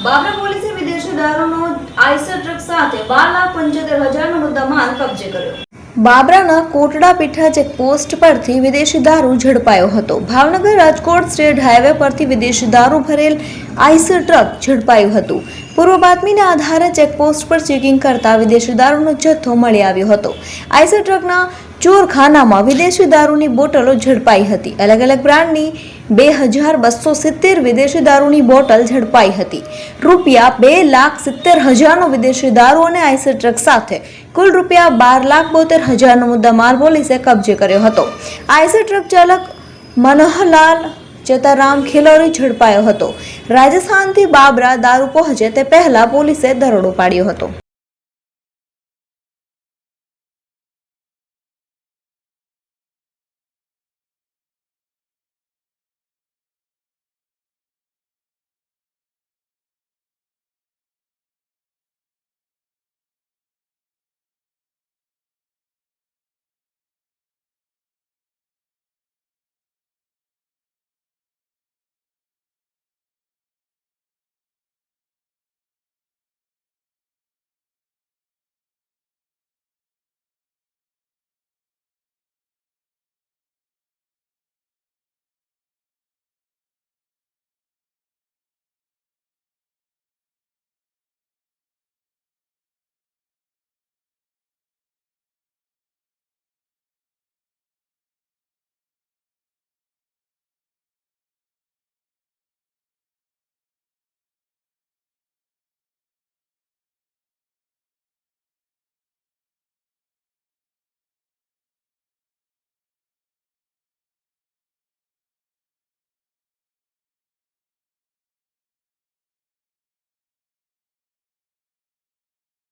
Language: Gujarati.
બાબરા પોલીસે વિદેશી દારૂનો આઈસર ટ્રક સાથે 12,75,000નો મુદ્દામાલ કબજે કર્યો। બાબરાના કોટડા પીઠા ચેકપોસ્ટ પરથી વિદેશી દારૂ ઝડપાયો હતો। ભાવનગર રાજકોટ સ્ટેટ હાઈવે પરથી વિદેશી દારૂ ભરેલ આઈસર ટ્રક ઝડપાયું હતું। પૂર્વ બાતમીના આધારે ચેકપોસ્ટ પર ચેકિંગ કરતા વિદેશી દારૂનો જથ્થો મળી આવ્યો હતો। આઈસર ટ્રકના ચોરખાનામાં વિદેશી દારૂની બોટલો ઝડપાઈ હતી। અલગ અલગ બ્રાન્ડની 2,270 વિદેશી દારૂની બોટલ ઝડપાઈ હતી। રૂપિયા 2,70,000નો વિદેશી દારૂ અને આઈસર ટ્રક સાથે કુલ રૂપિયા 12,72,000નો મુદ્દામાલ પોલીસે કબજે કર્યો હતો। આઈસર ટ્રક ચાલક મનોહરલાલ ચેતારામ ખિલોરી ઝડપાયો હતો। રાજસ્થાનથી બાબરા દારૂ પહોંચે તે પહેલા પોલીસે દરોડો પાડ્યો હતો।